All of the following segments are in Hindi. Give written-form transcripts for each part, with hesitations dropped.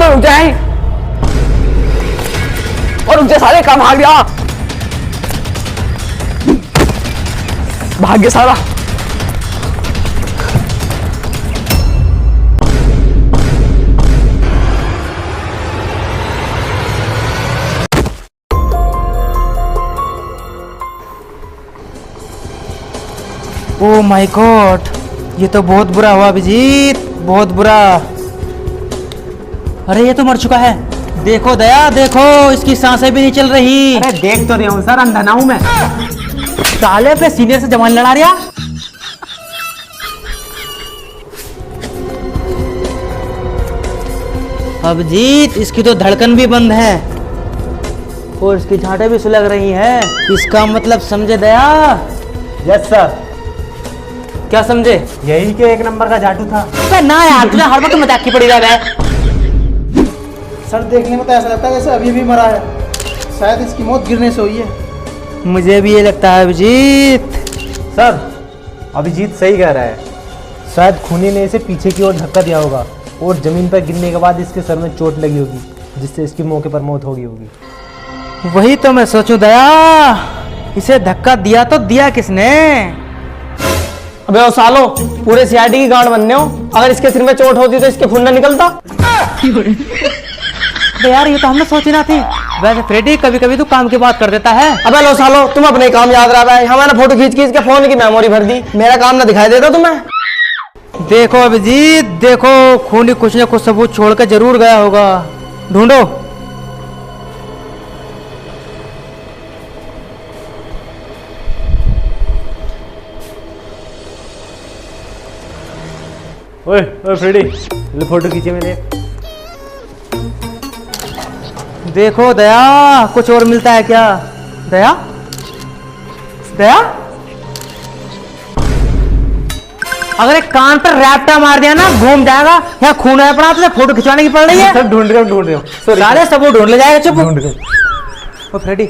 तो रुक जाए और रुक जा साले, कहाँ भाग गया? भाग गया साला। ओह माय गॉड, ये तो बहुत बुरा हुआ अभिजीत, बहुत बुरा। अरे ये तो मर चुका है। देखो दया, देखो इसकी सांसें भी नहीं चल रही। अरे देख तो रही हूँ सर, अंधा ना हूं मैं। साले अपने सीनियर से जवान लड़ा रहा। अभिजीत इसकी तो धड़कन भी बंद है और इसकी झांटें भी सुलग रही हैं। इसका मतलब समझे दया? Yes sir. क्या समझे? यही के एक नंबर का झाटू था। अबे ना यार, तुझे हर वक्त मजाक की पड़ी रहा है। सर देखने में तो ऐसा लगता है जैसे अभी भी मरा है, शायद इसकी मौत गिरने से हुई है। मुझे भी ये लगता है अभिजीत। सर अभिजीत सही कह रहा है, शायद खूनी ने इसे पीछे की ओर धक्का दिया होगा और जमीन पर गिरने के बाद इसके सर में चोट लगी होगी, जिससे इसकी मौके पर मौत हो गई होगी। वही तो मैं सोचूं दया, इसे धक्का दिया तो दिया किसने? अबे ओ सालो, पूरे सीआईडी की गांड बनने हो। अगर इसके सिर में चोट होती तो इसके खून न निकलता। यार ये तो हमने सोची ना थी। वैसे फ्रेडी कभी कभी तो काम की बात कर देता है। अबे लो सालो, तुम अपने काम याद रहा है, हमारा फोटो खींच खींच के फोन की मेमोरी भर दी। मेरा काम ना दिखाई देता तुम्हें? देखो अभिजीत देखो, खूनी कुछ न कुछ सबूत छोड़ कर जरूर गया होगा, ढूंढो। ओए ओए फ्रेडी, ले फोटो खींचे मेरे। देखो दया, कुछ और मिलता है क्या? दया, दया, अगर एक कान पर रैप्टा मार दिया ना, घूम जाएगा। यहाँ खून है पड़ा, तुझे फोटो खिंचवाने की पड़ रही है। सब ढूंढ रहे हो। सारे सबूत ढूंढ ले जाएगा। चुप। ढूंढ रहे ओ फ्रेडी,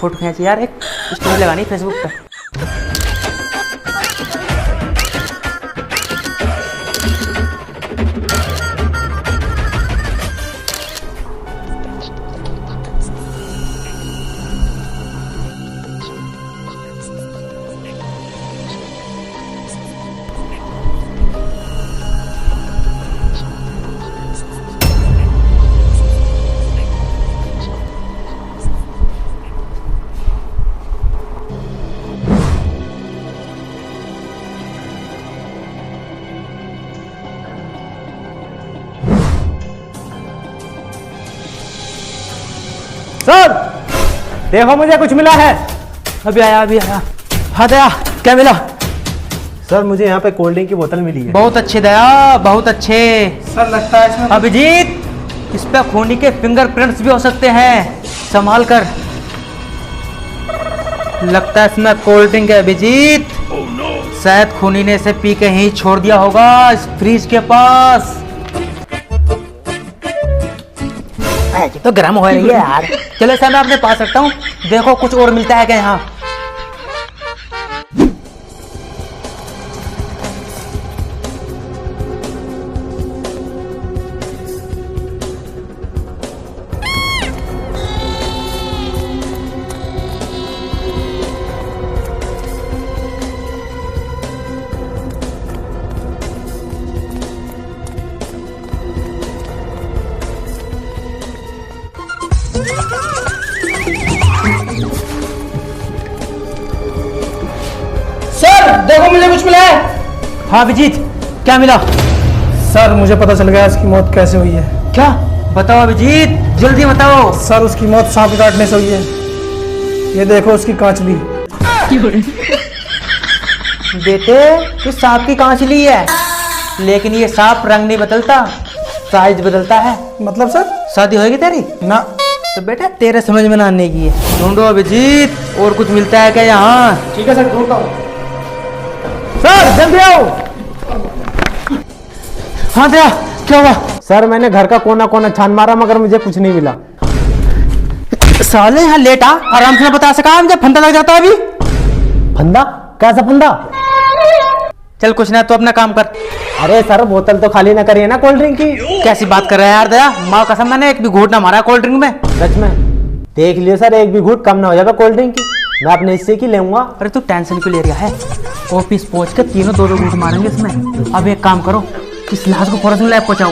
फोटो खींच यार, एक स्टोरी लगानी फेसबुक पे। सर देखो, मुझे कुछ मिला है। अभी आया, अभी आया। हाँ दया, क्या मिला? सर मुझे यहाँ पे कोल्ड ड्रिंक की बोतल मिली है। बहुत अच्छे दया, बहुत अच्छे। सर लगता है इसमें अभिजीत, इस पे खूनी के फिंगरप्रिंट्स भी हो सकते हैं, संभाल कर। लगता है इसमें कोल्ड ड्रिंक है अभिजीत। शायद खूनी ने इसे पी के ही छोड़ दिया होगा इस फ्रिज के पास। तो गर्म हो रही है यार। चलो सर मैं अपने पास रखता हूँ, देखो कुछ और मिलता है क्या यहाँ। सर देखो मुझे कुछ मिला है। हाँ अभिजीत, क्या मिला? सर मुझे पता चल गया इसकी मौत कैसे हुई है। क्या? बताओ अभिजीत, जल्दी बताओ। सर उसकी मौत सांप के काटने से हुई है। ये देखो उसकी कांचली। बेटे तू सांप की कांचली है, लेकिन ये सांप रंग नहीं बदलता, साइज बदलता है। मतलब सर? शादी होगी तेरी ना। तो बेटा तेरे समझ में ना आने की है। ढूंढो अभिजीत, और कुछ मिलता है क्या यहाँ? ठीक है सर, ढूंढता हूँ। सर जल्दी आओ। हाँ दया, क्या हुआ? सर मैंने घर का कोना कोना छान मारा मगर मुझे कुछ नहीं मिला। साले यहाँ लेट आ, आराम से बता सका, मुझे फंदा लग जाता है अभी। फंदा? कैसा फंदा? चल कुछ ना, तू अपना काम कर। अरे सर बोतल तो खाली ना करिए ना कोल्ड ड्रिंक की। कैसी बात कर रहे हैं यार दया, माँ कसम मैंने एक भी घूंट ना मारा कोल्ड ड्रिंक में। सच में देख लियो सर, एक भी घूंट कम ना हो जाएगा कोल्ड ड्रिंक की, मैं अपने हिस्से की लेऊंगा। अरे तू टेंशन क्यों ले रहा है, ऑफिस पहुंच के तीनों दो घूंट मारेंगे इसमें। अब एक काम करो, इस लाश को फौरन लैब पहुंचाओ।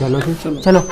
चलो जी चलो। चलो।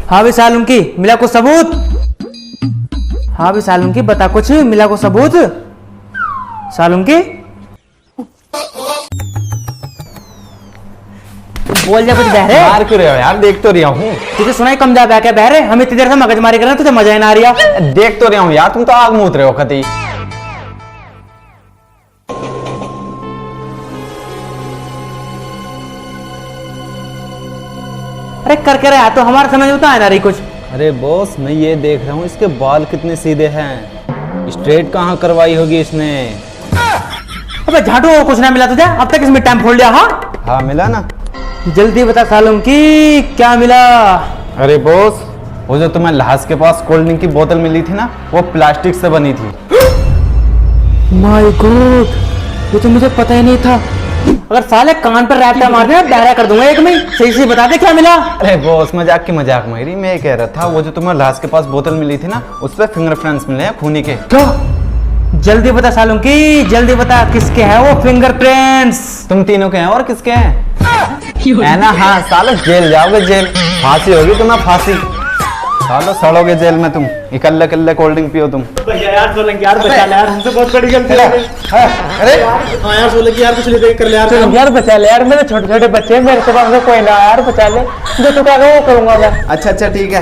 हाँ भी सालुंकी, मिला कुछ सबूत? हाँ भी सालुंकी, बता कुछ, मिला कुछ सबूत? सालुंकी बोल जा कुछ बहरे। मार क्यों रहे हो यार, देख तो रहा हूँ। तुझे सुनाई कम जा क्या बहरे, हम इतनी देर से मगजमारी कर रहे हैं, तुझे मजा ही ना आ रही है। देख तो रहा हूँ यार, तुम तो आग मूत रहे हो खती। अरे करके रहा तो हमारे समझ में तो आ ना रही कुछ। अरे बॉस, मैं ये देख रहा हूँ इसके बाल कितने सीधे हैं, स्ट्रेट कहाँ करवाई होगी इसने। अबे झाटू कुछ ना मिला तुझे अब तक, इसमें टाइम फोड़ लिया। हाँ मिला ना। जल्दी बता सालुंकी क्या मिला। अरे बॉस, वो जो तुम्हें लाश के पास कोल्ड ड्रिंक की बोतल मिली थी ना, वो प्लास्टिक से बनी थी। माय गॉड, ये तो मुझे पता ही नहीं था। अगर साले कान पर रैपटा मार दे बहरा कर दूंगा एक में। सही से बता दे क्या मिला। अरे बॉस, मजाक की मजाक मेरी, मैं ये कह रहा था वो जो तुम्हें लाश के पास बोतल मिली थी ना, उस पर फिंगरप्रिंट्स मिले हैं खूनी के। क्या? जल्दी बता सालुंकी, जल्दी बता किसके हैं वो फिंगरप्रिंट्स। तुम तीनों के हैं और किसके हैं? है ना? हाँ सालो जेल जाओगे, जेल फांसी होगी तुम्हें, फांसी। सालो सड़ोगे जेल में तुम, इकल्ले इकल्ले कोल्ड ड्रिंक पियो तुम। भैया यार सोलंकी यार बचा ले यार, हमसे बहुत बड़ी गलती हो गई। अरे हाँ यार सोलंकी यार, कुछ ले कर ले यार। यार बचा ले यार, मेरे छोटे छोटे बच्चे हैं, मेरे के पास में कोई ना यार, बचा ले, जो तू कहेगा वो करूंगा मैं। अच्छा ठीक है,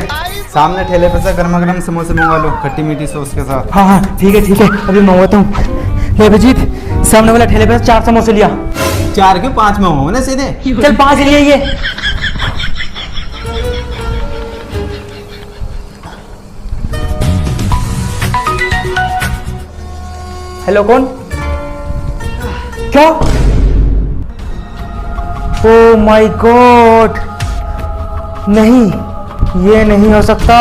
सामने ठेले पे से गर्मा गर्म समोसे मंगवा लो, खट्टी मीठी सॉस के साथ। हाँ हाँ ठीक है, अभी मंगवाता हूँ। ले अभिजीत, सामने वाला ठेले पे से 4 समोसे लिया। 4 क्यों 5 में हो ना सीधे। चल 5 लिए ये। हेलो कौन? क्या? ओ माय गॉड, नहीं ये नहीं हो सकता।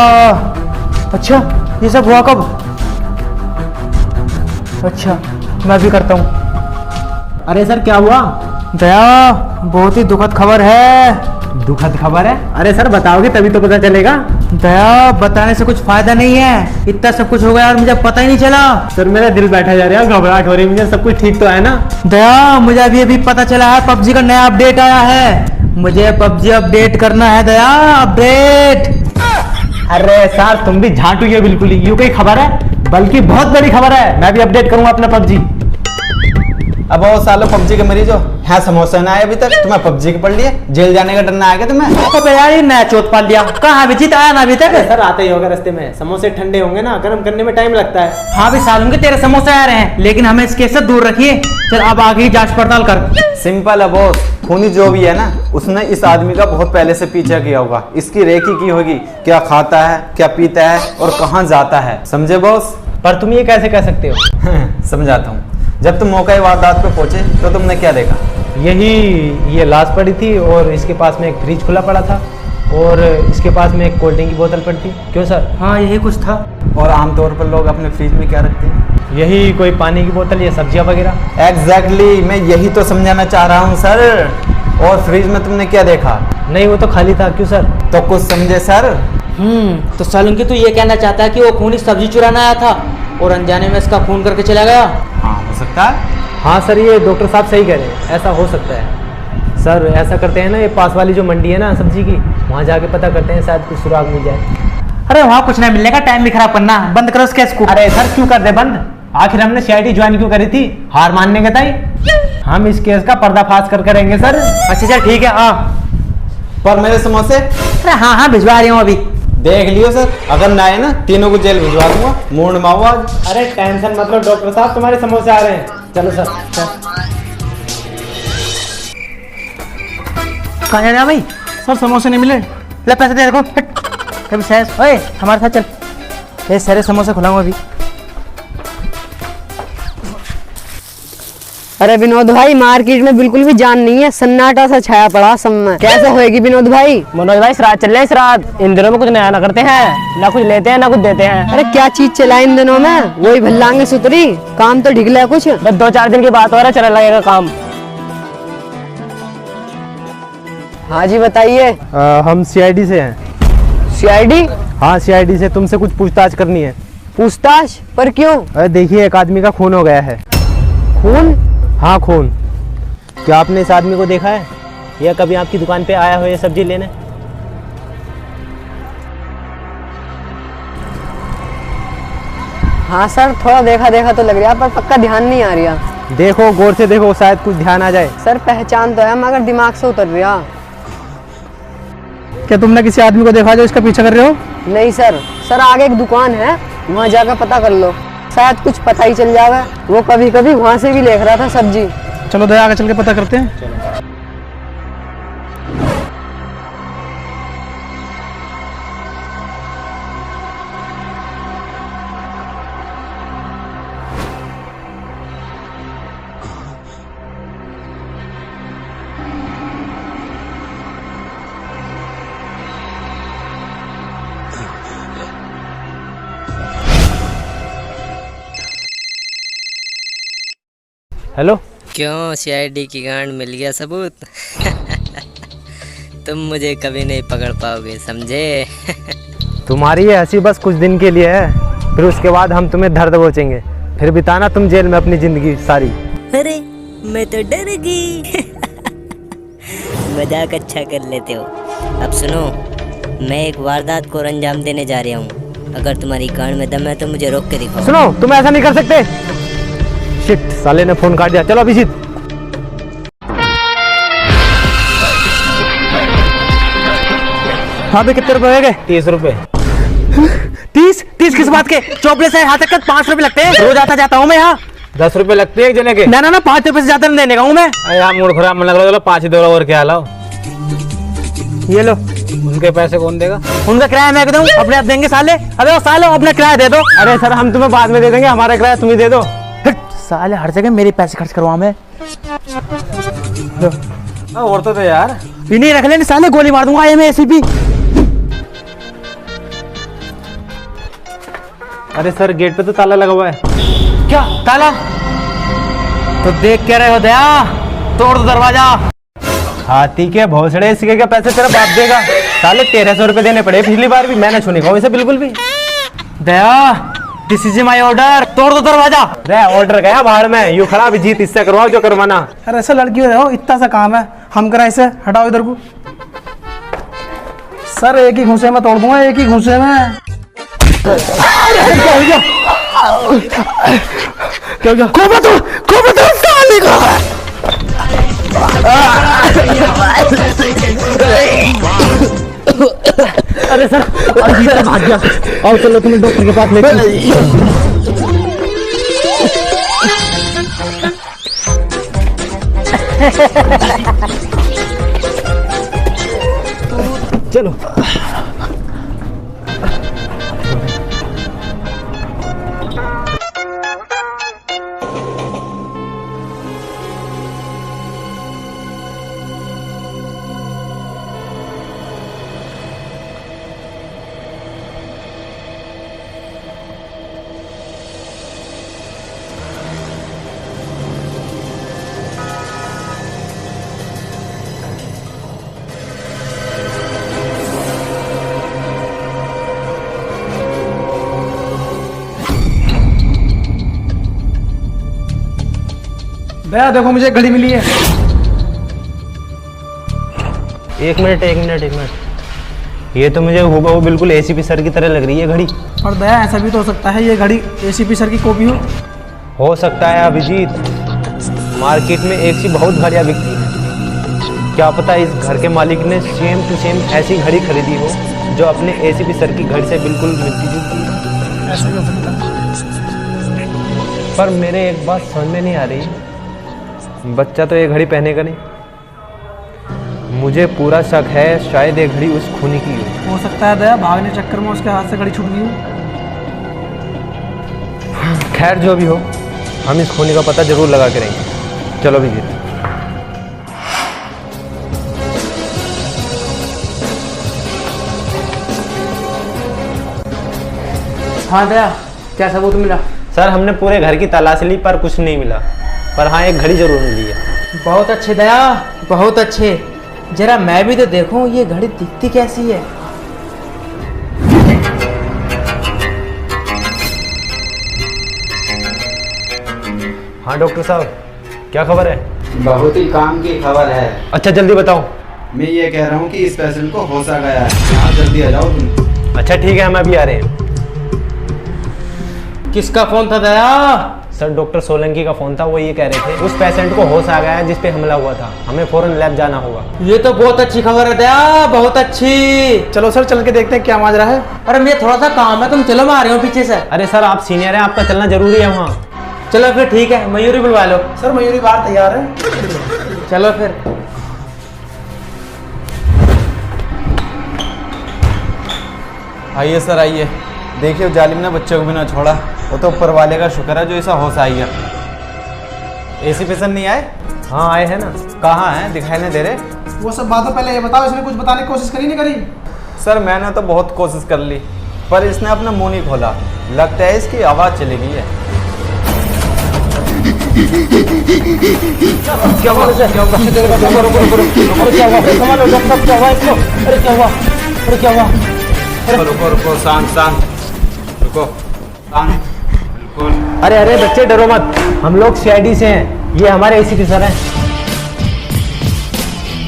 अच्छा ये सब हुआ कब? अच्छा मैं भी करता हूँ। अरे सर क्या हुआ? दया, बहुत ही दुखद खबर है। दुखद खबर है? अरे सर बताओगे तभी तो पता चलेगा। दया, बताने से कुछ फायदा नहीं है, इतना सब कुछ हो गया और मुझे पता ही नहीं चला। सर मेरा दिल बैठा जा रहा है, घबराहट हो रही है मुझे, सब कुछ ठीक तो है ना? दया, मुझे अभी पता चला है पबजी का नया अपडेट आया है, मुझे पबजी अपडेट करना है। दया अपडेट। अरे सर तुम भी झाटू ये बिल्कुल ही, यूं कोई खबर है? बल्कि बहुत बड़ी खबर है, मैं भी अपडेट करूंगा अपना पबजी। अब वो सालो पबजी के मरीज हो, यहाँ समोसा ना आए अभी तक, तुम्हें पबजी के पढ़ लिए, जेल जाने का डर ना आएगा तुम्हें? अबे यार ये नया चोट पाल लिया, कहाँ अभिजीत आया ना अभी तक? सर आते ही होगा रास्ते में, समोसे ठंडे होंगे ना, गर्म करने में टाइम लगता है। हाँ भी सालूंगे तेरे समोसे आ रहे हैं, लेकिन हमें इस केस से दूर रखिए। चल अब आगे ही जांच पड़ताल कर। सिंपल है बॉस, खूनी जो भी है ना, उसने इस आदमी का बहुत पहले से पीछा किया होगा, इसकी रेकी की होगी, क्या खाता है, क्या पीता है और कहाँ जाता है, समझे बॉस? पर तुम ये कैसे कह सकते हो? समझाता हूँ। जब तुम मौका वारदात पे पहुंचे तो तुमने क्या देखा? यही ये लाश पड़ी थी और इसके पास में एक फ्रिज खुला पड़ा था और इसके पास में एक कोल्ड ड्रिंक की बोतल पड़ी थी। क्यों सर? हाँ यही कुछ था। और आमतौर पर लोग अपने फ्रिज में क्या रखते हैं? यही कोई पानी की बोतल या सब्जियां वगैरह। एग्जैक्टली, मैं यही तो समझाना चाह रहा हूँ सर। और फ्रिज में तुमने क्या देखा? नहीं वो तो खाली था। क्यों सर? तो कुछ समझे सर? तो सालूंगी तू ये कहना चाहता है कि वो खूनी सब्जी चुराना आया था और अनजाने में इसका खून करके चला गया? हाँ हो सकता है। हाँ सर ये डॉक्टर साहब सही कह रहे हैं, ऐसा हो सकता है। सर ऐसा करते हैं ना, ये पास वाली जो मंडी है ना सब्जी की, वहाँ जाके पता करते हैं, शायद कुछ सुराग मिल जाए। अरे वहाँ कुछ नहीं मिलने का, टाइम भी खराब करना, बंद करो इसके इसको। अरे सर क्यों कर दे बंद? आखिर हमने सीआईडी ज्वाइन क्यों करी थी? हार मानने के ताई हम इस केस का पर्दाफाश कर करेंगे सर। अच्छा चल ठीक है। हाँ पर मेरे समोसे? अरे हाँ भिजवा रही हूँ अभी। देख लियो सर, अगर ना आए ना तीनों को जेल भिजवा दूंगा, मूड में आओ आज। अरे टेंशन मत लो डॉक्टर साहब, तुम्हारे समोसे आ रहे हैं। चलो सर। कहाँ जाना भाई? सर समोसे नहीं मिले। ले पैसे दे देखो। कभी सहस ओए हमारे साथ चल। ये सारे समोसे खुलाऊंगा अभी। अरे विनोद भाई, मार्केट में बिल्कुल भी जान नहीं है, सन्नाटा सा छाया पड़ा सब में। कैसे होएगी विनोद भाई? मनोज भाई श्राद्ध चल रहे हैं, श्राद्ध इन दिनों में कुछ नया ना करते हैं, ना कुछ लेते हैं ना कुछ देते हैं। अरे क्या चीज चला इन दिनों में? वही भल्लांगे सुतरी, काम तो ढिगला है कुछ। बस 2-4 दिन की बात हो रहा है, चलने लगेगा काम। हाँ जी बताइए। हम सीआईडी से हैं। सीआईडी? हाँ सीआईडी से, तुमसे कुछ पूछताछ करनी है। पूछताछ? पर क्यों? अरे देखिए, एक आदमी का खून हो गया है। खून? हाँ खून। क्या आपने इस आदमी को देखा है, या कभी आपकी दुकान पे आया हो ये सब्जी लेने? हाँ सर, थोड़ा देखा देखा तो लग रहा, पर पक्का ध्यान नहीं आ रहा। देखो गौर से देखो, शायद कुछ ध्यान आ जाए। सर पहचान तो है मगर दिमाग से उतर रहा। क्या तुमने किसी आदमी को देखा जो इसका पीछा कर रहे हो? नहीं सर। सर आगे एक दुकान है, वहाँ जाकर पता कर लो, शायद कुछ पता ही चल जावे। वो कभी कभी वहाँ से भी लेख रहा था सब्जी। चलो दया आगे चल के पता करते हैं। हेलो। क्यों सीआईडी की गांड मिल गया सबूत? तुम मुझे कभी नहीं पकड़ पाओगे, समझे? तुम्हारी ये हंसी बस कुछ दिन के लिए है, फिर उसके बाद हम तुम्हें धर दबोचेंगे, फिर बिताना तुम जेल में अपनी जिंदगी सारी। अरे मैं तो डर गई। मजाक अच्छा कर लेते हो। अब सुनो, मैं एक वारदात को अंजाम देने जा रहा हूँ। अगर तुम्हारी गांड में दम है तो मुझे रोक के दिखाओ। सुनो, तुम ऐसा नहीं कर सकते। शिट, साले ने फोन काट दिया। चलो अभिजीत। हाँ भाई कितने रुपए हो गए? 30 रुपए। 30 किस बात के? चौपड़े से यहाँ तक 5 रुपए लगते हैं, रोज आता जाता हूँ मैं यहाँ। 10 रुपए लगते हैं एक जने के। ना ना ना, 5 रुपए से ज्यादा नहीं देने का हूँ मैं। यार मूड खराब मन लग रहा है, चलो 5 ही दो और क्या लाओ। ये लो। उनके पैसे कौन देगा? उनका किराया मैं दूँ, अपने आप देंगे साले। अरे वो साले अपना किराया दे दो। अरे सर हम तुम्हें बाद में दे देंगे, हमारा किराया तुम ही दे दो। साले हर जगह मेरे पैसे खर्च करवा मैं। और तो यार इन्हीं रख लेने साले, गोली मार दूंगा मैं एसीपी। अरे सर गेट पे तो ताला लगा हुआ है। क्या ताला? तो देख क्या रहे हो दया, तोड़ दो दरवाजा। हाथी के भौसड़े, इसके क्या पैसे तेरा बाप देगा? साले 1300 रुपए देने पड़े पिछली बार भी, मैं ना छूने का इसे बिल्कुल भी। दया, दिस इज माय ऑर्डर, तोड़ दो दरवाजा। रे ऑर्डर गया बाहर में, यूं खड़ा अभिजीत, इससे करवाओ जो करवाना। अरे ऐसा लड़की हो, इतना सा काम है, हम करा इसे, हटाओ इधर को। सर एक ही घूंसे में तोड़ दूंगा, एक ही घूंसे में। क्या हो गया? कोबरा तो साले का। अरे सर अभिजीत तो भाग गया। आओ चलो तुम्हें डॉक्टर के पास लेके। चलो। भैया देखो मुझे एक घड़ी मिली है। एक मिनट, ये तो मुझे हूबहू बिल्कुल एसीपी सर की तरह लग रही है घड़ी। और दया ऐसा भी तो हो सकता है ये घड़ी एसीपी सर की कॉपी हो सकता है अभिजीत, मार्केट में एक सी बहुत बढ़िया बिकती है, क्या पता इस घर के मालिक ने सेम टू सेम ऐसी घड़ी खरीदी हो जो अपने एसीपी सर की घड़ी से बिल्कुल मिलती जुलती है। ऐसा ही हो सकता है। पर मेरे एक बात समझ में नहीं आ रही, बच्चा तो ये घड़ी पहनेगा नहीं। मुझे पूरा शक है शायद ये घड़ी उस खूनी की हो। हो सकता है दया भागने चक्कर में उसके हाथ से घड़ी छूट गई हो। खैर जो भी हो, हम इस खूनी का पता जरूर लगा के रहेंगे। चलो अभिजीत। हाँ दया, क्या सबूत मिला? सर हमने पूरे घर की तलाशी ली पर कुछ नहीं मिला, पर हाँ एक घड़ी जरूर मिली है। बहुत अच्छे दया, बहुत अच्छे। जरा मैं भी तो देखूं ये घड़ी दिखती कैसी है। हाँ डॉक्टर साहब, क्या खबर है? बहुत ही काम की खबर है। अच्छा जल्दी बताओ। मैं ये कह रहा हूँ कि इस पेशेंट को होश आ गया है, यहाँ जल्दी आ जाओ तुम। अच्छा ठीक है, हम अभी आ रहे हैं। किसका फोन था दया? सर डॉक्टर सोलंकी का फोन था, वो ये कह रहे थे उस पेशेंट को होश आ गया है जिस पे हमला हुआ था, हमें फौरन लैब जाना होगा। ये तो बहुत अच्छी खबर है दया, बहुत अच्छी। चलो सर चल के देखते हैं क्या माजरा है। अरे मुझे थोड़ा सा काम है, तुम चलो, मैं आ रही हूँ पीछे से। अरे सर आप सीनियर हैं, आपका चलना जरूरी है वहाँ। चलो फिर ठीक है, मयूरी बुलवा लो। सर मयूरी बाहर तैयार है। चलो फिर। आइए सर आइए। देखिए उस जालिम ने बच्चे को भी ना छोड़ा, वो तो ऊपर वाले का शुक्र है जो ऐसा होश आई है। एसी पेशेंट नहीं आए? हाँ आए हैं ना। कहाँ हैं, दिखाई नहीं दे रहे? वो सब बातों पहले ये बताओ, इसने कुछ बताने की कोशिश करी नहीं करी? सर मैंने तो बहुत कोशिश कर ली पर इसने अपना मुंह नहीं खोला। लगता है इसकी आवाज़ चली गई है। क्या हुआ? क्या हुआ? रुको रुको, शांत शांत, रुको शांत, बिल्कुल। अरे अरे बच्चे डरो मत, हम लोग सीआईडी से हैं, ये हमारे एसीपी सर हैं।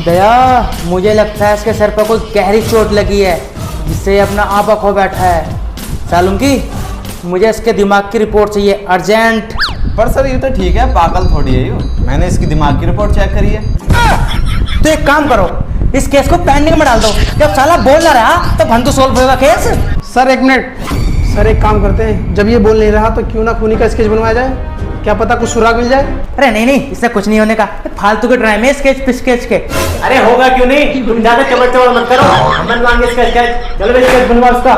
दया, मुझे लगता है इसके सर पर कोई गहरी चोट लगी है जिससे ये अपना आपा खो बैठा है। सालुंकी, मुझे इसके दिमाग की रिपोर्ट चाहिए अर्जेंट। पर सर ये तो ठीक है, पागल थोड़ी है ये। मैंने इसकी दिमाग की रिपोर्ट चेक करी है। तो एक काम करो, इस केस को पेंडिंग में डाल दो। जब साला बोल ना रहा तो भंतु सोल्व होगा केस। सर एक मिनट, सर एक काम करते हैं, जब ये बोल नहीं रहा तो क्यों ना खूनी का स्केच बनवाया जाए, क्या पता कुछ सुराग मिल जाए। अरे नहीं नहीं, इससे कुछ नहीं होने का, फालतू के ड्रामे स्केच पिस्केच के। अरे होगा क्यों नहीं, तुम ज्यादा चबड़ चबड़ मत करो, हम बनवाएंगे इसका स्केच। चलो भाई स्केच बनवा उसका।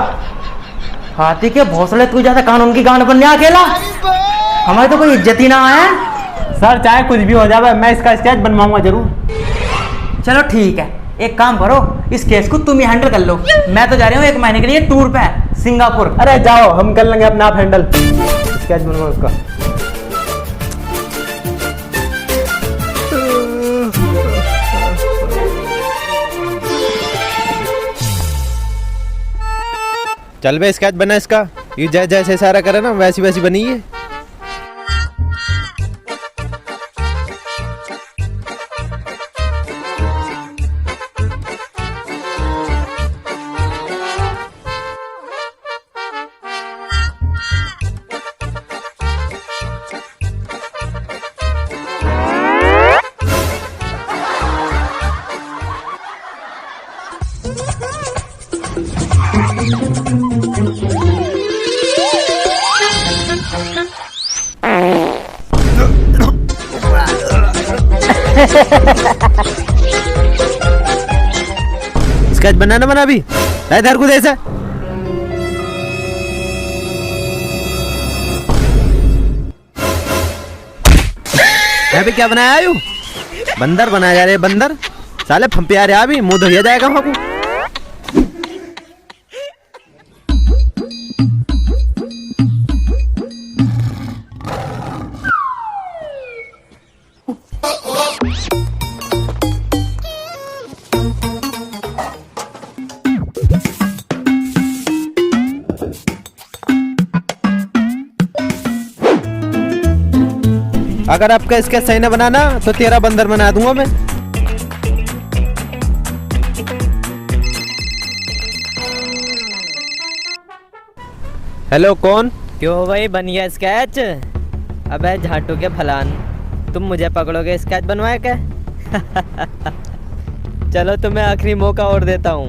हाथी के भौसले तू ज्यादा कानून की गांड बनने अकेला, हमारी तो कोई इज्जत ही ना है। सर चाहे कुछ भी हो जाए, मैं इसका स्केच बनवाऊंगा जरूर। चलो ठीक है, एक काम करो, इस केस को तुम ही हैंडल कर लो। मैं तो जा रही हूँ 1 महीने के लिए टूर पे सिंगापुर। अरे जाओ, हम कर लेंगे अपना आप हैंडल। स्केच बनवाओ उसका। चल बे स्केच बना इसका, ये जैसे सारा करे ना वैसी वैसी बनी है। स्केच बनाना बना भी इधर को ऐसा। यहाँ पे क्या बनाया आयु? बंदर बनाया जा रहे, बंदर साले फंपे आ रहे। अभी मुंह धोया जाएगा वहां को। अगर आपका इसका सही न बनाना तो तेरा बंदर बना दूंगा मैं। हेलो कौन? क्यों भाई, बन गया स्केच? अबे झाटू के फलान, तुम मुझे पकड़ोगे स्केच बनवाए के? चलो तुम्हें आखिरी मौका और देता हूँ,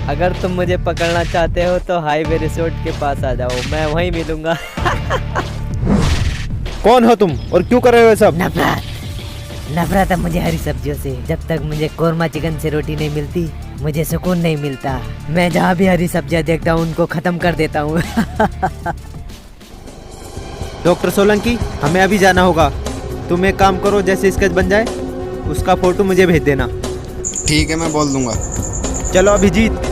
अगर तुम मुझे पकड़ना चाहते हो तो हाईवे रिसोर्ट के पास आ जाओ, मैं वहीं मिलूंगा। कौन हो तुम और क्यों कर रहे हो ये सब? नफरत है मुझे हरी सब्जियों से। जब तक मुझे कोरमा चिकन से रोटी नहीं मिलती मुझे सुकून नहीं मिलता। मैं जहाँ भी हरी सब्जियाँ देखता हूँ उनको खत्म कर देता हूँ। डॉक्टर सोलंकी, हमें अभी जाना होगा। तुम एक काम करो, जैसे स्केच बन जाए उसका फोटो मुझे भेज देना। ठीक है, मैं बोल दूंगा। चलो अभिजीत।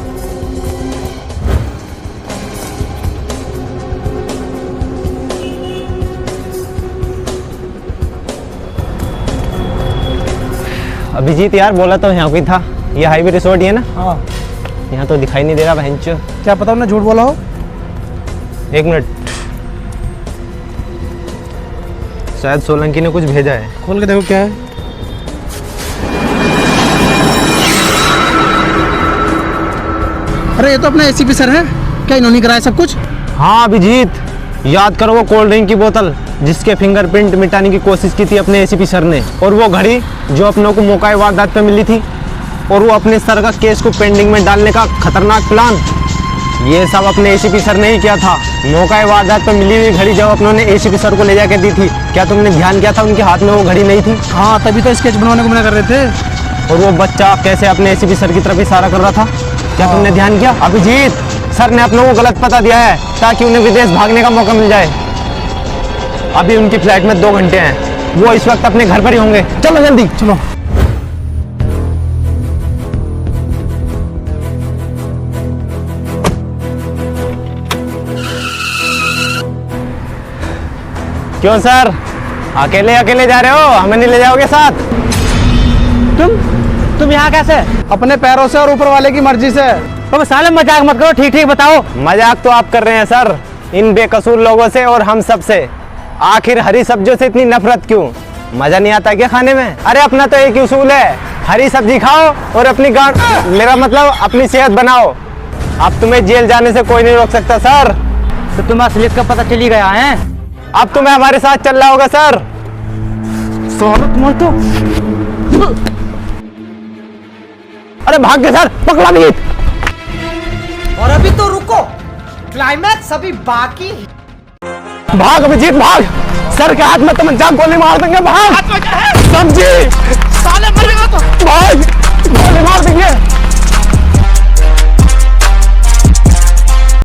अभिजीत यार, बोला तो यहाँ कोई था। ये हाईवे रिसोर्ट ही है ना? हाँ। यहाँ तो दिखाई नहीं दे रहा बहनचो। क्या पता उन्होंने झूठ बोला हो। एक मिनट, शायद सोलंकी ने कुछ भेजा है। खोल के देखो क्या है। अरे ये तो अपना एसीपी सर है। क्या इन्होंने कराया सब कुछ? हाँ अभिजीत, याद करो वो कोल्ड ड्रिंक की बोतल जिसके फिंगरप्रिंट मिटाने की कोशिश की थी अपने एसीपी सर ने, और वो घड़ी जो अपनों को मौका वारदात पे मिली थी, और वो अपने सर का केस को पेंडिंग में डालने का खतरनाक प्लान, ये सब अपने एसीपी सर ने ही किया था। मौका वारदात पे मिली हुई घड़ी जब अपनों ने एसीपी सर को ले जाके दी थी, क्या तुमने ध्यान किया था उनके हाथ में वो घड़ी नहीं थी? हाँ, तभी तो स्केच बनवाने को मना कर रहे थे। और वो बच्चा कैसे अपने एसीपी सर की तरफ इशारा कर रहा था, क्या तुमने ध्यान किया? अभिजीत, सर ने अपनों को गलत पता दिया है ताकि उन्हें विदेश भागने का मौका मिल जाए। अभी उनकी फ्लाइट में 2 घंटे हैं, वो इस वक्त अपने घर पर ही होंगे। चलो जल्दी चलो। क्यों सर, अकेले अकेले जा रहे हो? हमें नहीं ले जाओगे साथ? तुम यहाँ कैसे? अपने पैरों से और ऊपर वाले की मर्जी से। तुम साले मजाक मत करो, ठीक ठीक बताओ। मजाक तो आप कर रहे हैं सर, इन बेकसूर लोगों से और हम सब से। आखिर हरी सब्जियों से इतनी नफरत क्यों? मजा नहीं आता क्या खाने में? अरे अपना तो एक ही उसूल है, हरी सब्जी खाओ और अपनी गांठ, मेरा मतलब अपनी सेहत बनाओ। अब तुम्हें जेल जाने से कोई नहीं रोक सकता सर। तो तुम्हें असलियत का पता चली गया है? अब तुम्हें हमारे साथ चलना होगा सर। तो अरे भाग गए सर, पकड़ा नहीं। और अभी तो रुको, क्लाइमैक्स अभी बाकी। भाग अभिजीत भाग, सर के हाथ में तमंचा गोली मार देंगे। भाग सब्जी, साले मरेगा तो भाग, गोली मार देंगे।